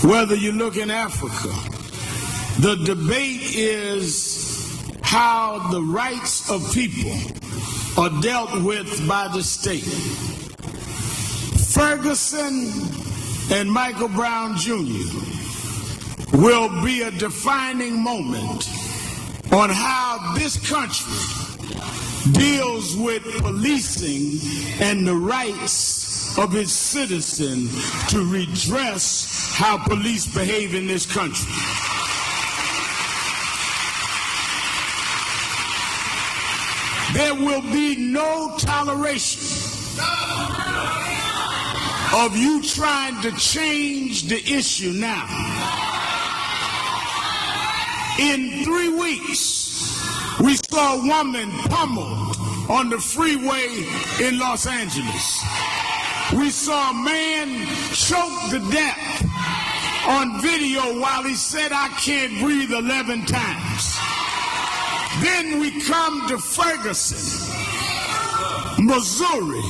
Whether you look in Africa, the debate is how the rights of people are dealt with by the state. Ferguson and Michael Brown Jr. will be a defining moment on how this country deals with policing and the rights of its citizens to redress how police behave in this country. There will be no toleration of you trying to change the issue now. In 3 weeks, we saw a woman pummeled on the freeway in Los Angeles. We saw a man choked to death on video while he said, "I can't breathe," 11 times. Then we come to Ferguson, Missouri,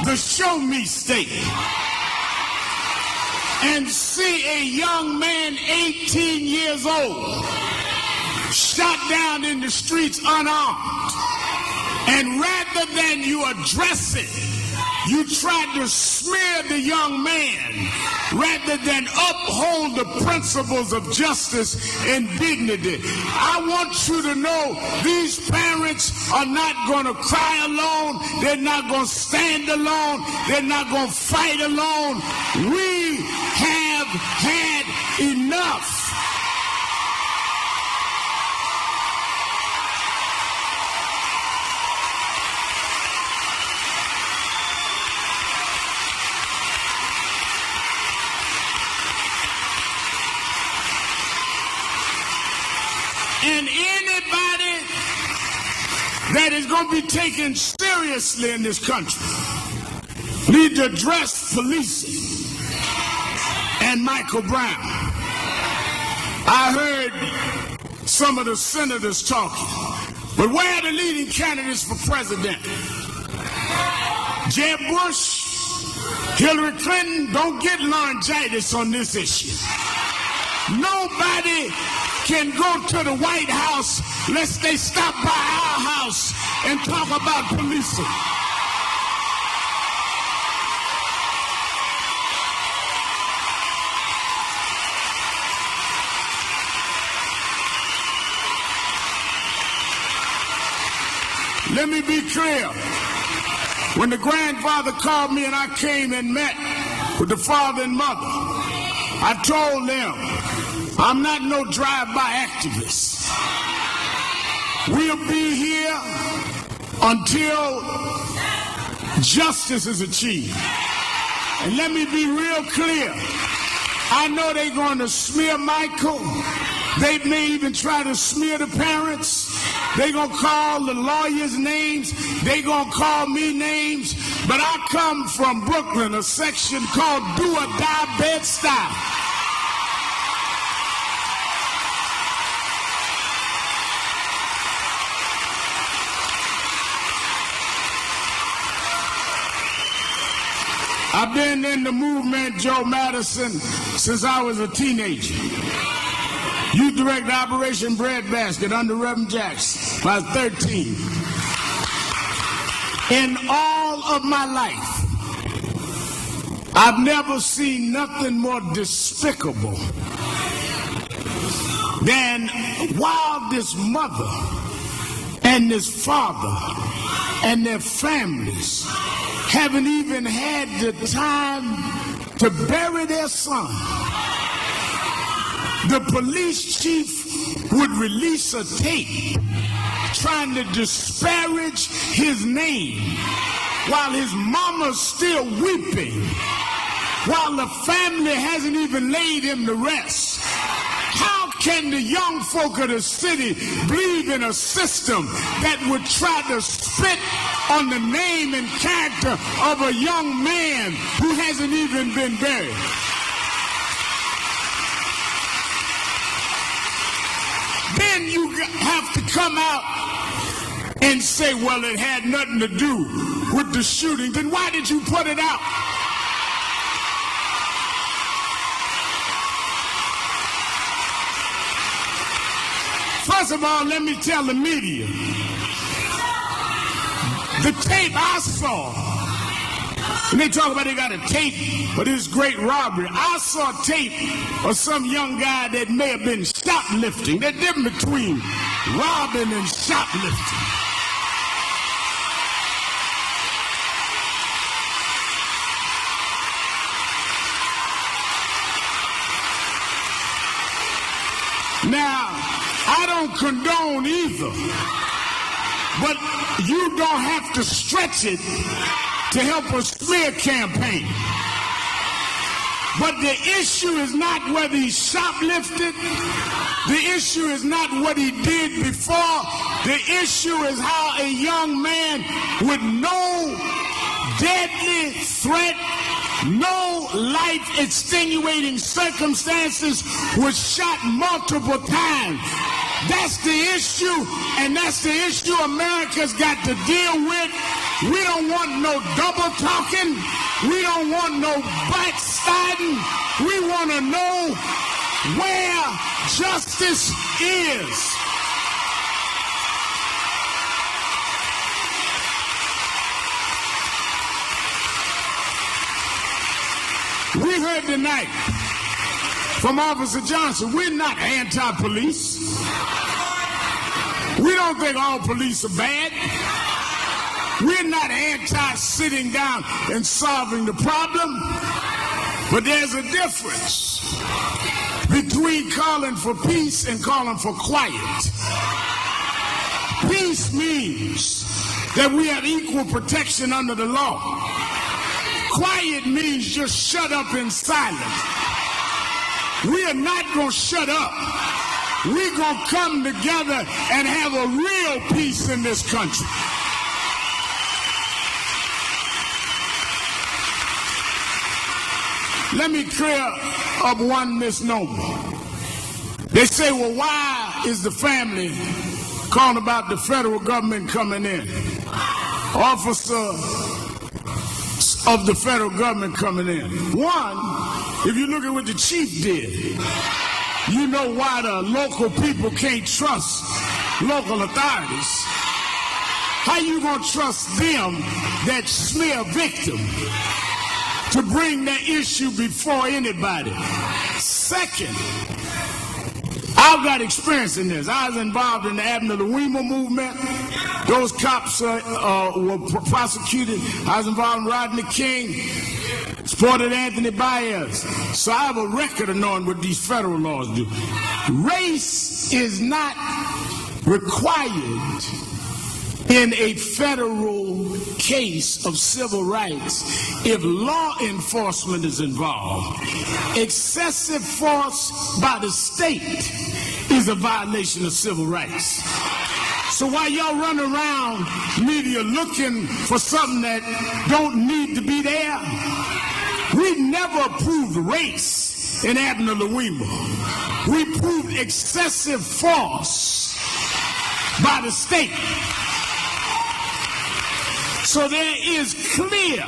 the show me state, and see a young man 18 years old shot down in the streets unarmed. And rather than you address it, you tried to smear the young man rather than uphold the principles of justice and dignity. I want you to know these parents are not going to cry alone. They're not going to stand alone. They're not going to fight alone. We have had enough. And anybody that is going to be taken seriously in this country need to address policing and Michael Brown. I heard some of the senators talking, but where are the leading candidates for president? Jeb Bush, Hillary Clinton, don't get laryngitis on this issue. Nobody can go to the White House lest they stop by our house and talk about policing. Let me be clear. When the grandfather called me and I came and met with the father and mother, I told them, I'm not no drive-by activist. We'll be here until justice is achieved. And let me be real clear. I know they're going to smear Michael. They may even try to smear the parents. They're going to call the lawyers names. They're going to call me names. But I come from Brooklyn, a section called Do or Die Bed-Stuy. I've been in the movement, Joe Madison, since I was a teenager. Youth Director Operation Breadbasket under Reverend Jackson. I was 13. In all of my life, I've never seen nothing more despicable than while this mother and this father and their families haven't even had the time to bury their son, the police chief would release a tape trying to disparage his name while his mama's still weeping, while the family hasn't even laid him to rest. How can the young folk of the city believe in a system that would try to spit on the name and character of a young man who hasn't even been buried? Then you have to come out and say, well, it had nothing to do with the shooting. Then why did you put it out? First of all, let me tell the media, the tape I saw, and they talk about they got a tape for this great robbery. I saw a tape of some young guy that may have been shoplifting. There's a difference between robbing and shoplifting. Now, I don't condone either, but you don't have to stretch it to help a smear campaign. But the issue is not whether he shoplifted. The issue is not what he did before. The issue is how a young man with no deadly threat, no life extenuating circumstances was shot multiple times. That's the issue, and that's the issue America's got to deal with. We don't want no double talking. We don't want no backsliding. We want to know where justice is. We heard tonight from Officer Johnson, we're not anti-police. We don't think all police are bad. We're not anti-sitting down and solving the problem. But there's a difference between calling for peace and calling for quiet. Peace means that we have equal protection under the law. Quiet means just shut up in silence. We are not going to shut up. We're going to come together and have a real peace in this country. Let me clear up one misnomer. They say, well, why is the family calling about the federal government coming in? Officer of the federal government coming in. One, if you look at what the chief did, you know why the local people can't trust local authorities. How you gonna trust them that smear victim to bring that issue before anybody? Second, I've got experience in this. I was involved in the Abner Louima movement. Those cops were prosecuted. I was involved in Rodney King, supported Anthony Baez. So I have a record of knowing what these federal laws do. Race is not required in a federal case of civil rights if law enforcement is involved. Excessive force by the state is a violation of civil rights. So while y'all run around media looking for something that don't need to be there, we never approved race in Abner Louima. We proved excessive force by the state. So there is clear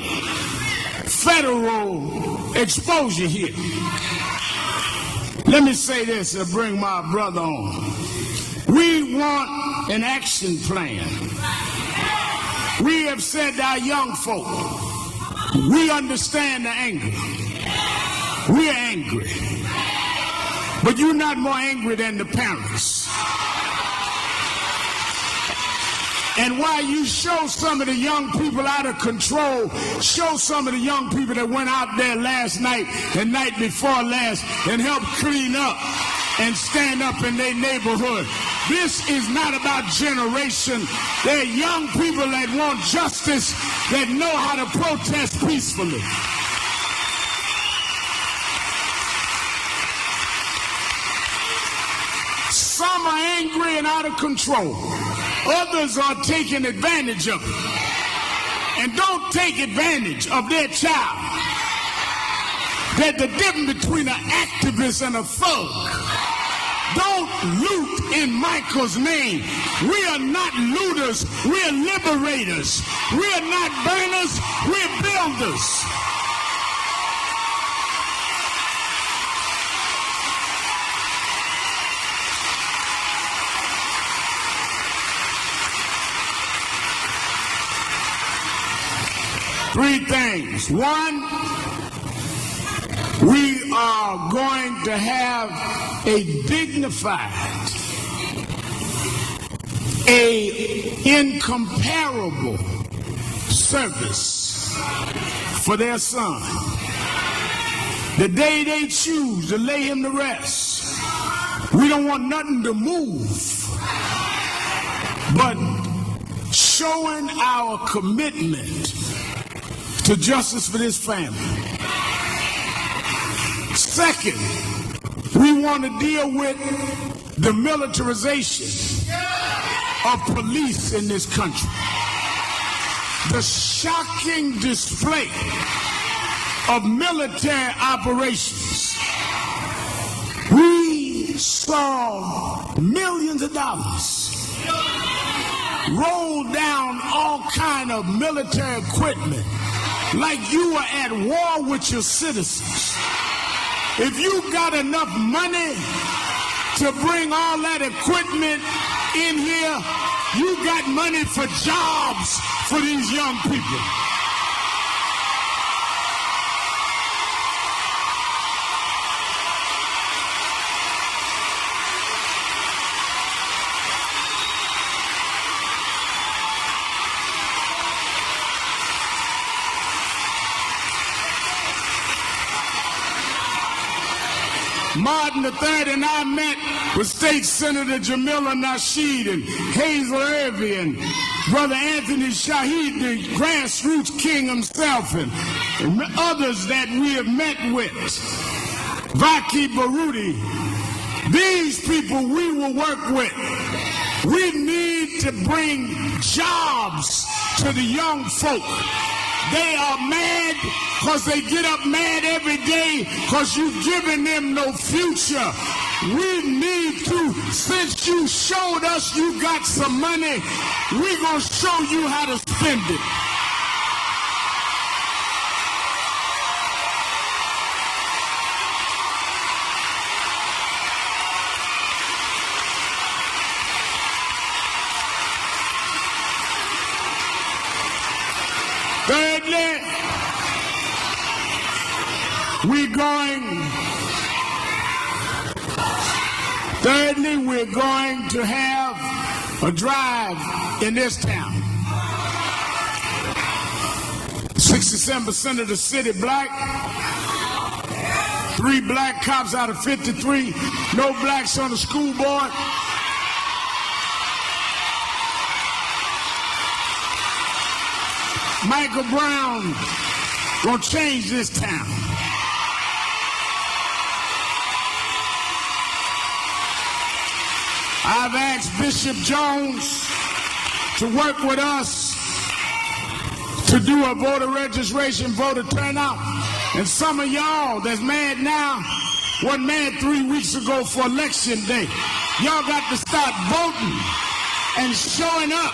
federal exposure here. Let me say this and bring my brother on. We want an action plan. We have said to our young folk, we understand the anger. We're angry. But you're not more angry than the parents. And while you show some of the young people out of control, show some of the young people that went out there last night and night before last and helped clean up and stand up in their neighborhood. This is not about generation. There are young people that want justice, that know how to protest peacefully. Some are angry and out of control. Others are taking advantage of it. And don't take advantage of their child. There's the difference between an activist and a thug. Don't loot in Michael's name. We are not looters. We are liberators. We are not burners. We're builders. Three things. One, we are going to have a dignified, a incomparable service for their son. The day they choose to lay him to rest, we don't want nothing to move but showing our commitment to justice for this family. Second, we want to deal with the militarization of police in this country. The shocking display of military operations. We saw millions of dollars roll down all kind of military equipment like you were at war with your citizens. If you got enough money to bring all that equipment in here, you got money for jobs for these young people. Martin III and I met with State Senator Jamila Nasheed and Hazel Irving and Brother Anthony Shahid, the grassroots king himself, and others that we have met with. Vaki Baruti. These people we will work with. We need to bring jobs to the young folk. They are mad because they get up mad every day because you've given them no future. We need to, since you showed us you got some money, we're going to show you how to spend it. Thirdly, we're going to have a drive in this town. 67% of the city black. 3 black cops out of 53. No blacks on the school board. Michael Brown gonna change this town. I've asked Bishop Jones to work with us to do a voter registration, voter turnout. And some of y'all that's mad now wasn't mad 3 weeks ago for election day. Y'all got to start voting and showing up.